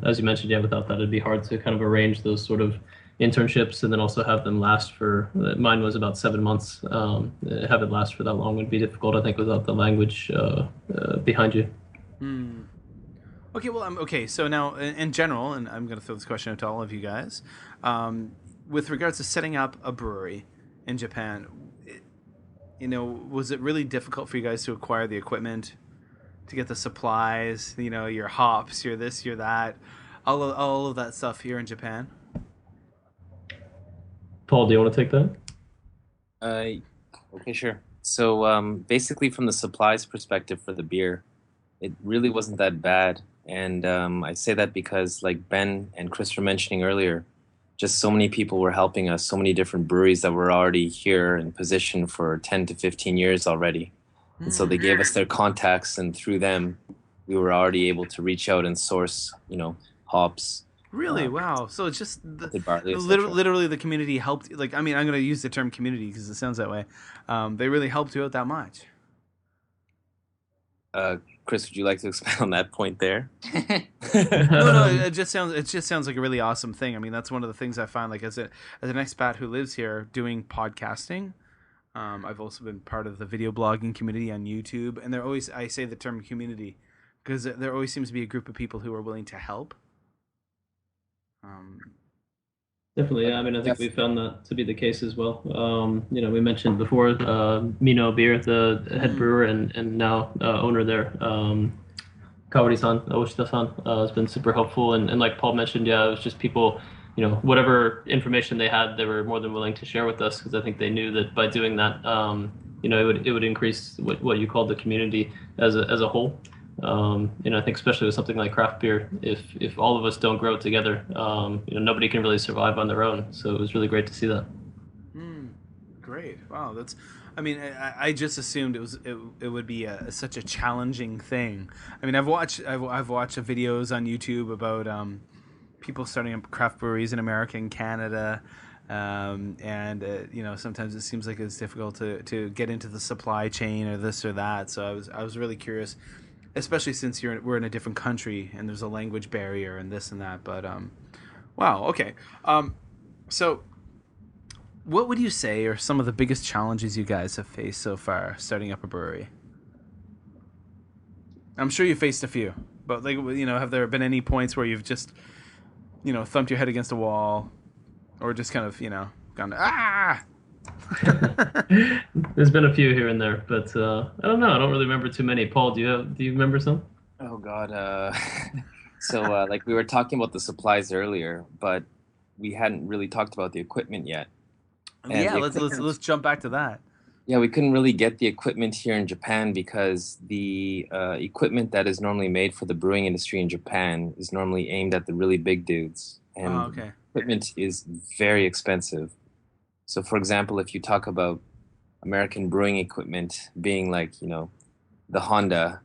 As you mentioned, yeah, without that, it'd be hard to kind of arrange those sort of internships and then also have them last for. Mine was about 7 months. Have it last for that long would be difficult, I think, without the language behind you. Hmm. Okay, well, okay. So now, in general, and I'm going to throw this question out to all of you guys, with regards to setting up a brewery in Japan, was it really difficult for you guys to acquire the equipment, to get the supplies, your hops, your this, your that, all of that stuff here in Japan? Paul, do you want to take that? Okay, sure. So basically, from the supplies perspective for the beer, it really wasn't that bad. And I say that because, like Ben and Chris were mentioning earlier, just so many people were helping us, so many different breweries that were already here in position for 10 to 15 years already. And so they gave us their contacts, and through them, we were already able to reach out and source, hops. Really? Wow. So it's just barley, literally the community helped. Like, I mean, I'm going to use the term community because it sounds that way. They really helped you out that much. Chris, would you like to expand on that point there? No, it just sounds like a really awesome thing. I mean, that's one of the things I find, like, as an expat who lives here doing podcasting. I've also been part of the video blogging community on YouTube, and I say the term community because there always seems to be a group of people who are willing to help. Definitely, yeah. I mean, I think we found that to be the case as well. We mentioned before Mino Beer, the head brewer and now owner there, Kawari-san, Oshita-san, has been super helpful. And like Paul mentioned, yeah, it was just people, whatever information they had, they were more than willing to share with us because I think they knew that by doing that, it would increase what you called the community as a whole. I think especially with something like craft beer, if all of us don't grow together, nobody can really survive on their own. So it was really great to see that. Great. Wow. I mean, I just assumed it would be such a challenging thing. I mean, I've watched videos on YouTube about people starting up craft breweries in America and Canada. Sometimes it seems like it's difficult to get into the supply chain or this or that. So I was really curious, especially since we're in a different country and there's a language barrier and this and that. But wow, okay. So what would you say are some of the biggest challenges you guys have faced so far starting up a brewery? I'm sure you faced a few, but have there been any points where you've just thumped your head against a wall, or just kind of gone There's been a few here and there, but I don't know. I don't really remember too many. Paul, do you remember some? Oh God. So like we were talking about the supplies earlier, but we hadn't really talked about the equipment yet. And yeah, let's jump back to that. Yeah, we couldn't really get the equipment here in Japan because the equipment that is normally made for the brewing industry in Japan is normally aimed at the really big dudes, and equipment is very expensive. So, for example, if you talk about American brewing equipment being like, the Honda,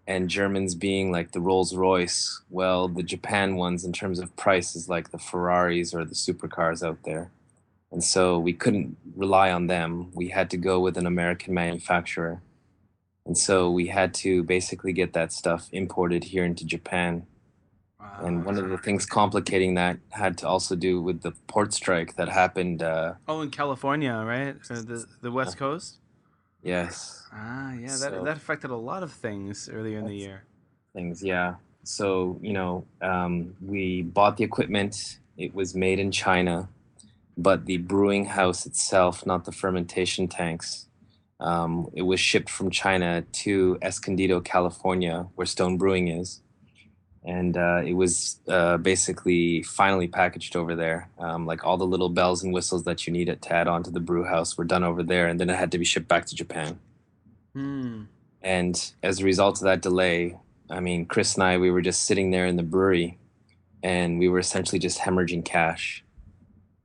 and Germans being like the Rolls-Royce, well, the Japan ones in terms of price is like the Ferraris or the supercars out there. And so we couldn't rely on them. We had to go with an American manufacturer. And so we had to basically get that stuff imported here into Japan. Wow. And one of the things complicating that had to also do with the port strike that happened. In California, right? The West Coast? Yes. Yeah, that affected a lot of things earlier in the year. Yeah. So, we bought the equipment. It was made in China, but the brewing house itself, not the fermentation tanks, It was shipped from China to Escondido, California, where Stone Brewing is. And it was basically finally packaged over there. Like all the little bells and whistles that you needed to add on to the brew house were done over there, and then it had to be shipped back to Japan. And as a result of that delay, I mean, Chris and I, we were just sitting there in the brewery, and we were essentially just hemorrhaging cash.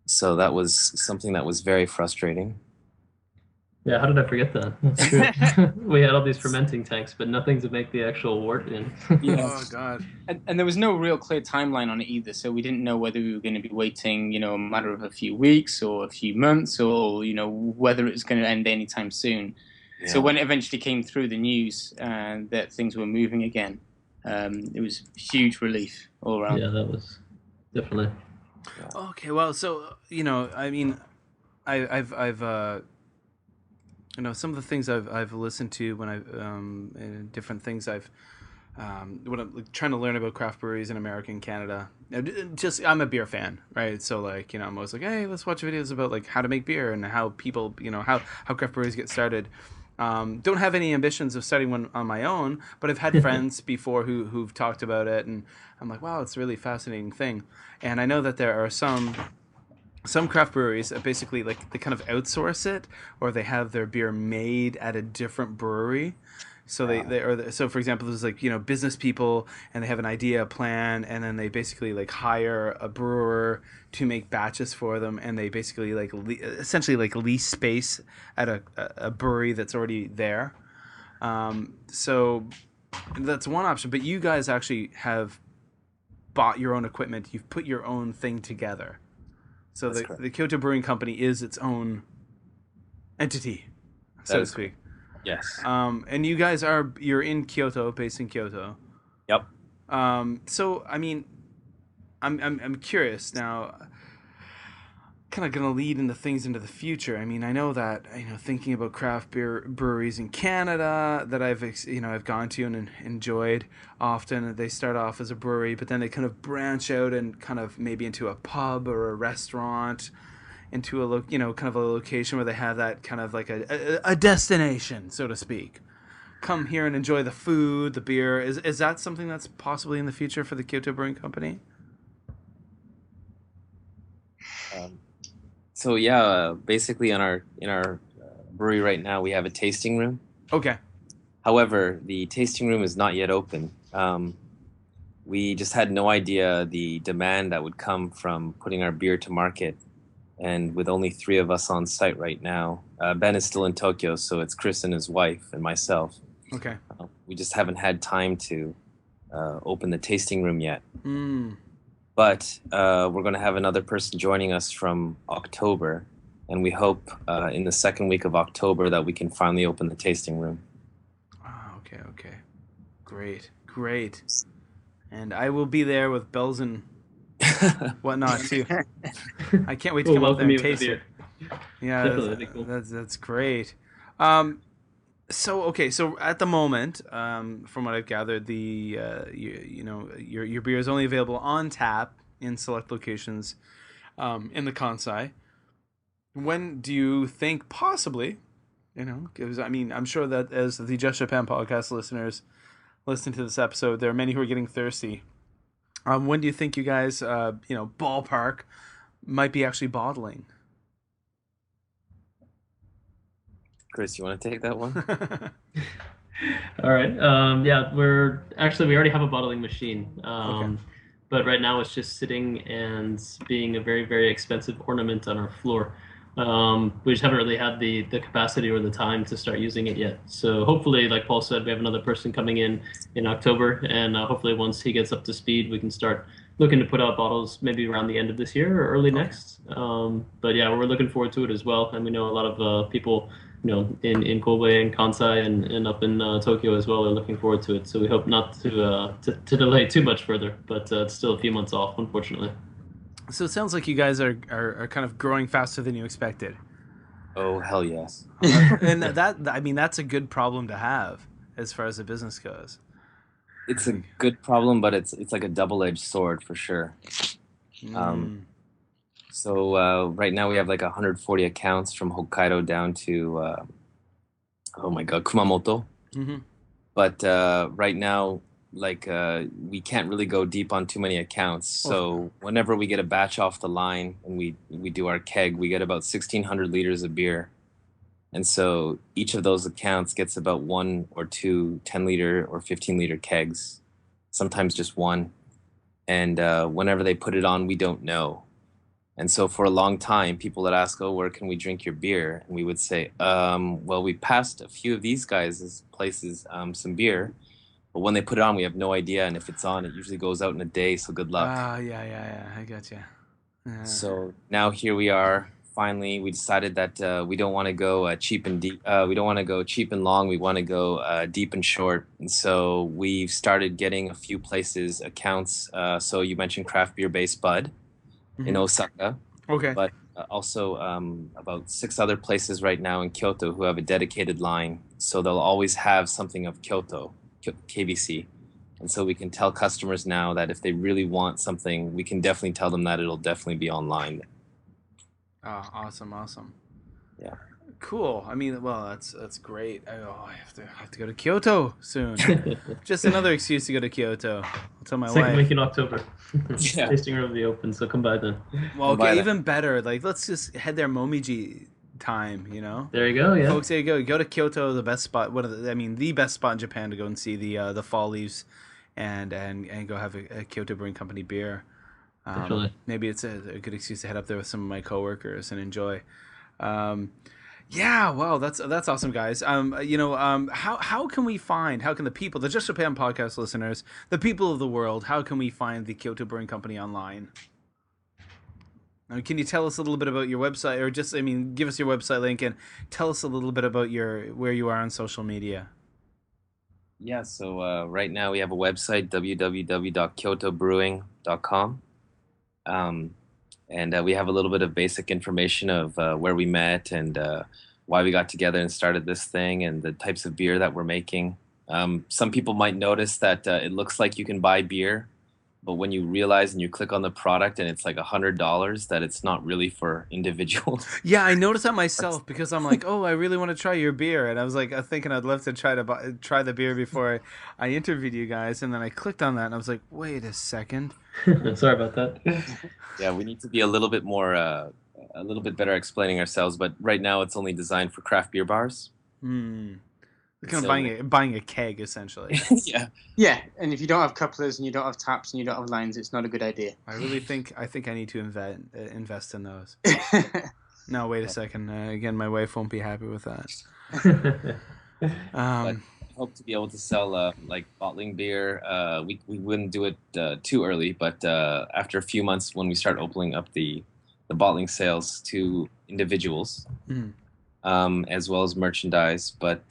So that was something that was very frustrating. Yeah, how did I forget that? That's true. We had all these fermenting tanks, but nothing to make the actual wort in. Oh, God. And there was no real clear timeline on it either, so we didn't know whether we were going to be waiting, a matter of a few weeks or a few months, or, whether it was going to end anytime soon. Yeah. So when it eventually came through the news that things were moving again, it was huge relief all around. Yeah, that was definitely. Okay, well, so, I mean, I've some of the things I've listened to when and different things when I'm trying to learn about craft breweries in America and Canada. I'm a beer fan, right? So I'm always like, hey, let's watch videos about how to make beer and how people, how craft breweries get started. Don't have any ambitions of starting one on my own, but I've had friends before who've talked about it, and I'm like, wow, it's a really fascinating thing. And I know that there are some craft breweries that basically they kind of outsource it, or they have their beer made at a different brewery. So so for example, there's business people, and they have an idea, a plan, and then they basically hire a brewer to make batches for them, and they basically essentially lease space at a brewery that's already there. So that's one option. But you guys actually have bought your own equipment. You've put your own thing together. So the Kyoto Brewing Company is its own entity, so to speak. Yes. And you guys you're in Kyoto, based in Kyoto. Yep. So I mean, I'm curious now. Kind of going to lead into things into the future. I mean, I know that thinking about craft beer breweries in Canada that I've gone to and enjoyed often. They start off as a brewery, but then they kind of branch out and kind of maybe into a pub or a restaurant, into a kind of a location where they have that kind of like a destination, so to speak. Come here and enjoy the food, the beer. Is that something that's possibly in the future for the Kyoto Brewing Company? So yeah, basically in our brewery right now, we have a tasting room. Okay. However, the tasting room is not yet open. We just had no idea the demand that would come from putting our beer to market. And with only 3 of us on site right now, Ben is still in Tokyo, so it's Chris and his wife and myself. Okay. We just haven't had time to open the tasting room yet. But we're going to have another person joining us from October, and we hope in the second week of October that we can finally open the tasting room. Oh, okay. Great. And I will be there with bells and whatnot too. I can't wait to come up there and taste it. Yeah, cool. That's great. So at the moment, from what I've gathered, your beer is only available on tap in select locations in the Kansai. When do you think possibly? Because I mean, I'm sure that as the Just Japan podcast listeners listen to this episode, there are many who are getting thirsty. When do you think you guys, ballpark, might be actually bottling? Chris, you want to take that one? All right. Yeah, we already have a bottling machine. Okay. But right now it's just sitting and being a very, very expensive ornament on our floor. We just haven't really had the capacity or the time to start using it yet. So hopefully, like Paul said, we have another person coming in October, and hopefully once he gets up to speed, we can start looking to put out bottles maybe around the end of this year or early next. But yeah, we're looking forward to it as well. And we know a lot of people, in Kobe and Kansai and up in Tokyo as well are looking forward to it. So we hope not to delay too much further, but it's still a few months off, unfortunately. So it sounds like you guys are kind of growing faster than you expected. Oh, hell yes. And that's a good problem to have as far as the business goes. It's a good problem, but it's like a double-edged sword for sure. So right now we have like 140 accounts from Hokkaido down to oh my God, Kumamoto. Mm-hmm. But right now, like we can't really go deep on too many accounts. So whenever we get a batch off the line and we do our keg, we get about 1,600 liters of beer. And so each of those accounts gets about one or two 10-liter or 15-liter kegs, sometimes just one. And whenever they put it on, we don't know. And so for a long time, people would ask, "Oh, where can we drink your beer?" And we would say, "Well, we passed a few of these guys' places some beer, but when they put it on, we have no idea. And if it's on, it usually goes out in a day. So good luck." Yeah. I got you. So now here we are. Finally, we decided that we don't want to go cheap and deep. We don't want to go cheap and long. We want to go deep and short. And so we've started getting a few places accounts. So you mentioned craft beer based Bud in Osaka. Okay. But also about 6 other places right now in Kyoto who have a dedicated line. So they'll always have something of Kyoto, KBC. And so we can tell customers now that if they really want something, we can definitely tell them that it'll definitely be online. Oh, awesome. Yeah. Cool. I mean, well, that's great. I have to go to Kyoto soon. Just another excuse to go to Kyoto. I'll tell my Second wife. week in October. Yeah. Tasting room will be open, so come by then. Well, okay, even better. Like, let's just head there Momiji time, you know? There you go, yeah. Folks, there you go. Go to Kyoto, the best spot. The best spot in Japan to go and see the fall leaves and go have a Kyoto Brewing Company beer. Definitely. Maybe it's a good excuse to head up there with some of my coworkers and enjoy. Yeah, wow, that's awesome, guys. How can the people, the Just Japan podcast listeners, the people of the world, how can we find the Kyoto Brewing Company online? Now, can you tell us a little bit about your website, or give us your website link and tell us a little bit about where you are on social media? Yeah, so right now we have a website, www.kyotobrewing.com. And we have a little bit of basic information of where we met and why we got together and started this thing and the types of beer that we're making. Some people might notice that it looks like you can buy beer, but when you realize and you click on the product and it's like $100, that it's not really for individuals. Yeah, I noticed that myself because I'm like, oh, I really want to try your beer, and I was like, thinking I'd love to try the beer before I interviewed you guys, and then I clicked on that and I was like, wait a second. Sorry about that. Yeah, we need to be a little bit more, a little bit better explaining ourselves. But right now, it's only designed for craft beer bars. Kind of buying a keg, essentially. Yeah. Yeah, and if you don't have couplers and you don't have taps and you don't have lines, it's not a good idea. I think I need to invest in those. No, wait a second. Again, my wife won't be happy with that. But I hope to be able to sell like bottling beer. We wouldn't do it too early, but after a few months, when we start opening up the bottling sales to individuals, as well as merchandise. But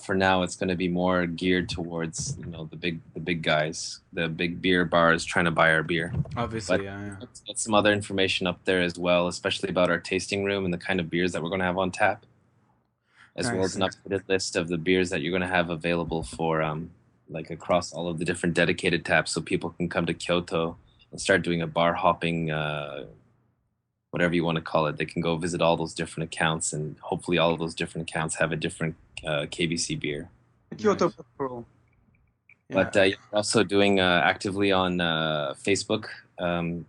for now, it's going to be more geared towards the big guys, the big beer bars trying to buy our beer. Obviously, but yeah. Let's get some other information up there as well, especially about our tasting room and the kind of beers that we're going to have on tap, as well as an updated list of the beers that you're going to have available for like across all of the different dedicated taps, so people can come to Kyoto and start doing a bar hopping. Whatever you want to call it, they can go visit all those different accounts, and hopefully all of those different accounts have a different KBC beer. Kyoto Pro. But you're also doing actively on Facebook.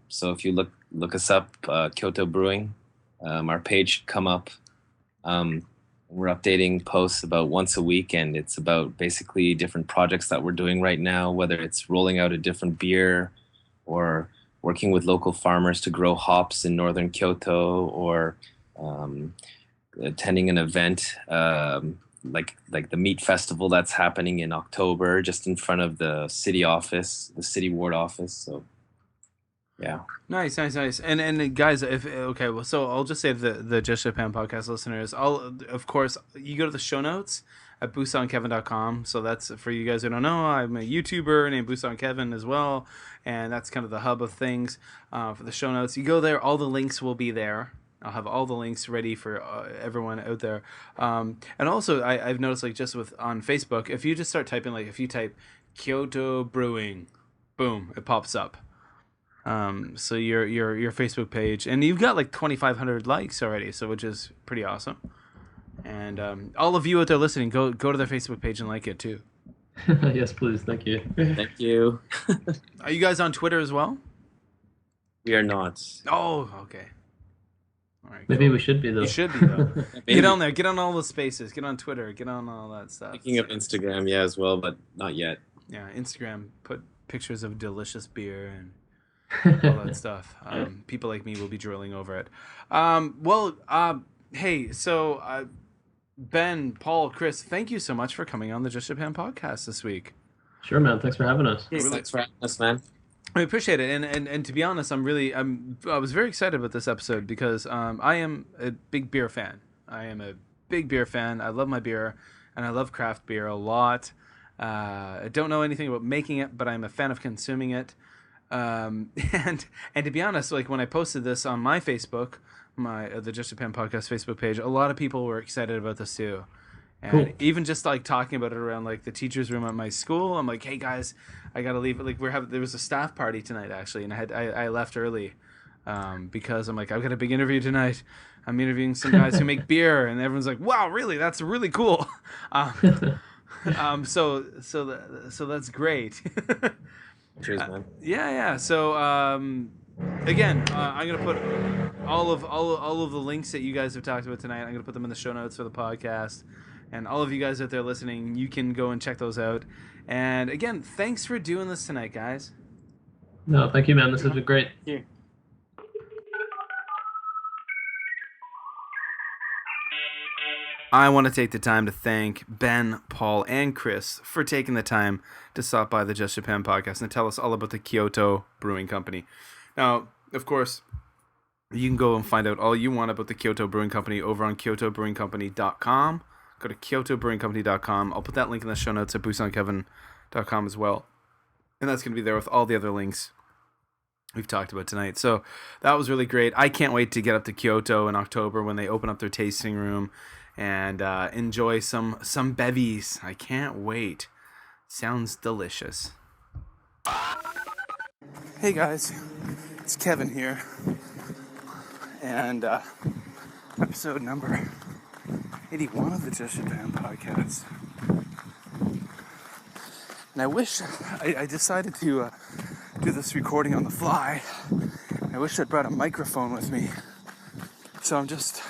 So if you look us up, Kyoto Brewing, our page should come up. We're updating posts about once a week, and it's about basically different projects that we're doing right now, whether it's rolling out a different beer or working with local farmers to grow hops in northern Kyoto, or attending an event like the meat festival that's happening in October, just in front of the city office, the city ward office. So, yeah. Nice. And guys, so I'll just say to the Just Japan podcast listeners, of course, you go to the show notes at busanonkevin.com. So that's for you guys who don't know, I'm a YouTuber named Busan Kevin as well, and that's kind of the hub of things for the show notes. You go there, all the links will be there. I'll have all the links ready for everyone out there. And also, I've noticed, like, just on Facebook, if you just start typing, like, if you type Kyoto Brewing, boom, it pops up. So your Facebook page, and you've got like 2,500 likes already, so which is pretty awesome. And all of you out there listening, go to their Facebook page and like it too. Yes, please. Thank you. Thank you. Are you guys on Twitter as well? We are not. Oh, okay. All right. Maybe cool. we should be though. You should be though. Maybe. Get on there. Get on all the spaces. Get on Twitter. Get on all that stuff. Thinking of Instagram, yeah, as well, but not yet. Yeah, Instagram. Put pictures of delicious beer and all that stuff. People like me will be drilling over it. Hey, so Ben, Paul, Chris, thank you so much for coming on the Just Japan podcast this week. Sure, man. Thanks for having us. Yes, thanks for having us, man. I appreciate it, and to be honest, I was very excited about this episode because I am a big beer fan. I love my beer, and I love craft beer a lot. I don't know anything about making it, but I'm a fan of consuming it. And to be honest, like when I posted this on my Facebook, the Just Japan podcast Facebook page, a lot of people were excited about this too. And cool. Even just like talking about it around like the teacher's room at my school, I'm like, hey guys, I gotta leave. Like there was a staff party tonight actually, and I left early because I'm like, I've got a big interview tonight. I'm interviewing some guys who make beer, and everyone's like, wow, really? That's really cool. So that's great. Cheers, man. Yeah. So again, I'm gonna put all of the links that you guys have talked about tonight. I'm gonna put them in the show notes for the podcast, and all of you guys out there listening, you can go and check those out. And again, thanks for doing this tonight, guys. No, thank you, man. This has been great. Thank you. I want to take the time to thank Ben, Paul, and Chris for taking the time to stop by the Just Japan podcast and tell us all about the Kyoto Brewing Company. Now, of course, you can go and find out all you want about the Kyoto Brewing Company over on kyotobrewingcompany.com. Go to kyotobrewingcompany.com. I'll put that link in the show notes at boostonkevin.com as well. And that's going to be there with all the other links we've talked about tonight. So that was really great. I can't wait to get up to Kyoto in October when they open up their tasting room and enjoy some bevies. I can't wait. Sounds delicious. Hey guys, it's Kevin here, and episode number 81 of the Just Japan podcast. And I wish I decided to do this recording on the fly. I wish I'd brought a microphone with me, so I'm just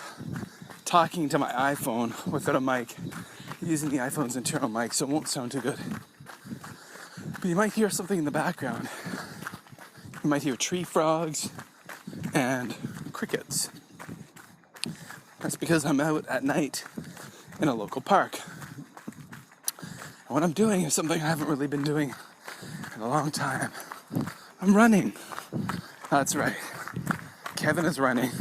talking to my iPhone without a mic, using the iPhone's internal mic, so it won't sound too good. But you might hear something in the background. You might hear tree frogs and crickets. That's because I'm out at night in a local park. And what I'm doing is something I haven't really been doing in a long time. I'm running. That's right. Kevin is running.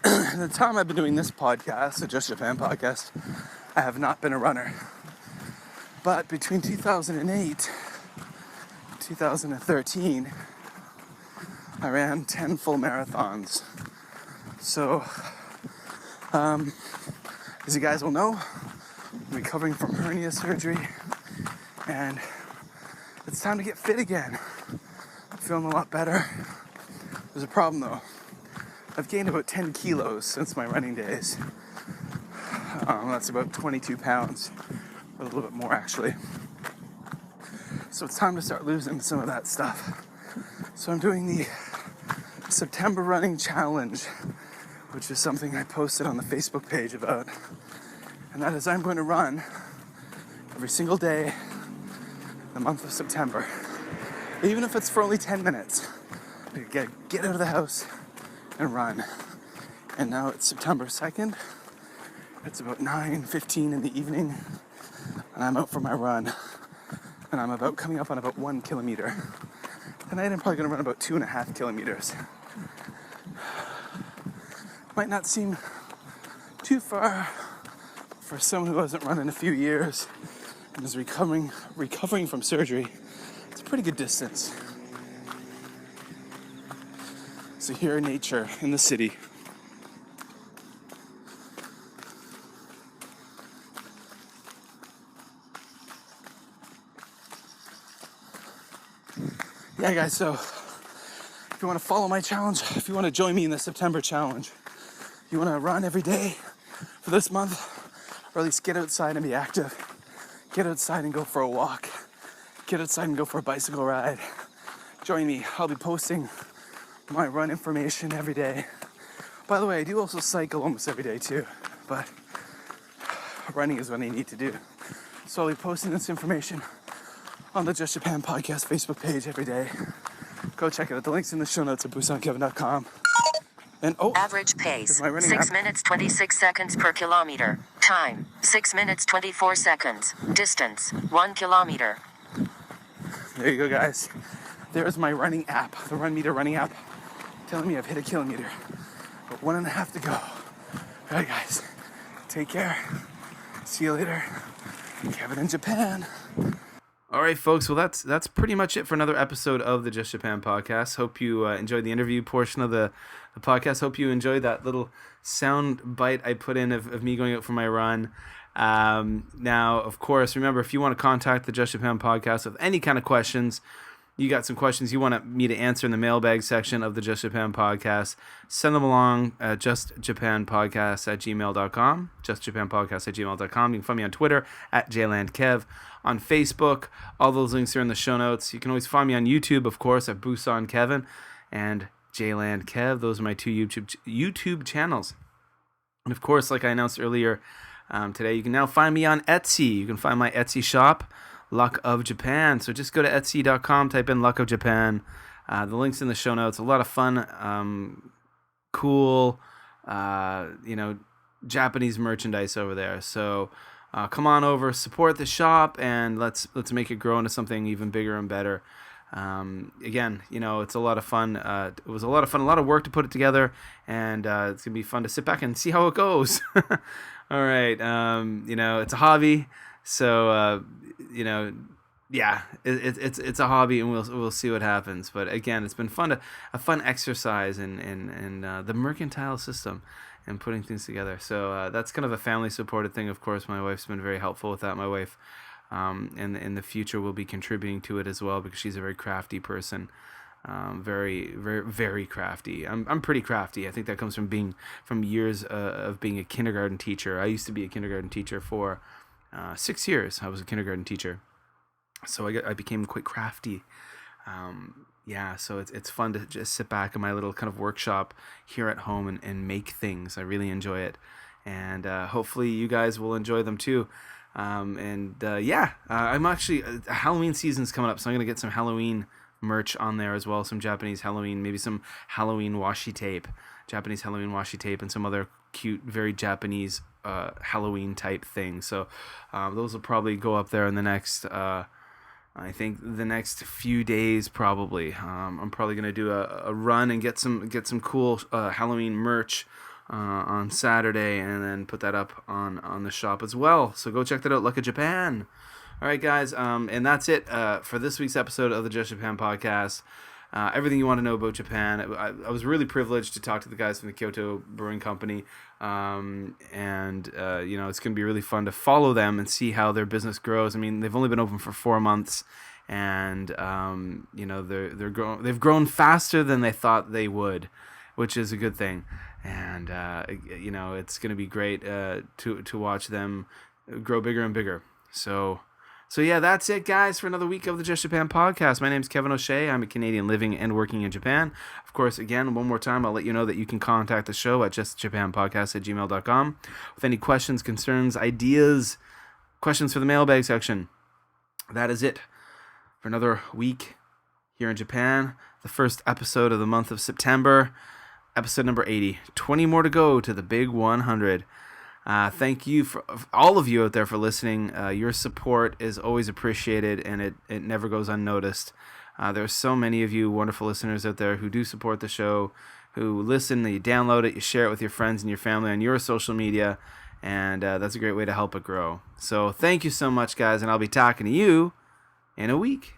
The time I've been doing this podcast, the Just Japan podcast, I have not been a runner. But between 2008 and 2013, I ran 10 full marathons. So, as you guys will know, I'm recovering from hernia surgery, and it's time to get fit again. I'm feeling a lot better. There's a problem though. I've gained about 10 kilos since my running days. That's about 22 pounds, or a little bit more actually. So it's time to start losing some of that stuff. So I'm doing the September running challenge, which is something I posted on the Facebook page about. And that is I'm going to run every single day the month of September. Even if it's for only 10 minutes. Get out of the house and run. And now it's September 2nd. It's about 9:15 in the evening, and I'm out for my run. And I'm about coming up on about 1 kilometer. Tonight I'm probably going to run about 2.5 kilometers. Might not seem too far for someone who hasn't run in a few years and is recovering from surgery. It's a pretty good distance. So here in nature, in the city. Yeah, guys, so if you want to follow my challenge, if you want to join me in the September challenge, you want to run every day for this month, or at least get outside and be active. Get outside and go for a walk. Get outside and go for a bicycle ride. Join me. I'll be posting my run information every day. By the way, I do also cycle almost every day too, but running is what I need to do. So I'll be posting this information on the Just Japan Podcast Facebook page every day. Go check it out. The link's in the show notes at bussankevin.com. And average pace, 6 app. minutes 26 seconds per kilometer. Time, 6 minutes 24 seconds. Distance, 1 kilometer. There you go, guys. There's my running app, the Run Meter running app, telling me I've hit a kilometer. But 1.5 to go. All right, guys. Take care. See you later. Kevin in Japan. All right, folks. Well, that's pretty much it for another episode of the Just Japan Podcast. Hope you enjoyed the interview portion of the podcast. Hope you enjoyed that little sound bite I put in of me going out for my run. Now, of course, remember, if you want to contact the Just Japan Podcast with any kind of questions, you got some questions you want me to answer in the mailbag section of the Just Japan Podcast, send them along at justjapanpodcast@gmail.com, justjapanpodcast@gmail.com. You can find me on Twitter at jlandkev, on Facebook. All those links are in the show notes. You can always find me on YouTube, of course, at Busan Kevin and Jland Kev. Those are my two YouTube channels. And of course, like I announced earlier today, you can now find me on Etsy. You can find my Etsy shop, Luck of Japan. So just go to etsy.com, type in Luck of Japan. The link's in the show notes. A lot of fun, cool, Japanese merchandise over there. So come on over, support the shop, and let's make it grow into something even bigger and better. Again, it's a lot of fun. It was a lot of fun, a lot of work to put it together, and it's gonna be fun to sit back and see how it goes. All right, it's a hobby, so yeah, it's a hobby, and we'll see what happens. But again, it's been a fun exercise in the mercantile system and putting things together. So that's kind of a family supported thing. Of course, my wife's been very helpful with that. My wife, in the future, will be contributing to it as well, because she's a very crafty person. Very, very, very crafty. I'm pretty crafty. I think that comes from years of being a kindergarten teacher. I used to be a kindergarten teacher for 6 years. I was a kindergarten teacher, so I became quite crafty. So it's fun to just sit back in my little kind of workshop here at home and make things. I really enjoy it, and hopefully you guys will enjoy them too. I'm actually Halloween season's coming up, so I'm gonna get some Halloween merch on there as well, some Japanese Halloween, maybe some Halloween washi tape, Japanese Halloween washi tape, and some other cute, very Japanese Halloween type things. So those will probably go up there in the next I think the next few days probably. I'm probably gonna do a run and get some cool Halloween merch on Saturday, and then put that up on the shop as well. So go check that out, Luck of Japan. All right, guys, and that's it for this week's episode of the Just Japan Podcast. Everything you want to know about Japan. I was really privileged to talk to the guys from the Kyoto Brewing Company, and it's going to be really fun to follow them and see how their business grows. I mean, they've only been open for 4 months, and they've grown faster than they thought they would, which is a good thing. And it's going to be great to watch them grow bigger and bigger. So yeah, that's it, guys, for another week of the Just Japan Podcast. My name's Kevin O'Shea. I'm a Canadian living and working in Japan. Of course, again, one more time, I'll let you know that you can contact the show at justjapanpodcast@gmail.com with any questions, concerns, ideas, questions for the mailbag section. That is it for another week here in Japan. The first episode of the month of September, episode number 80. 20 more to go to the big 100. Thank you for all of you out there for listening. Your support is always appreciated, and it never goes unnoticed. There are so many of you wonderful listeners out there who do support the show, who listen, you download it, you share it with your friends and your family on your social media, and that's a great way to help it grow. So thank you so much, guys, and I'll be talking to you in a week.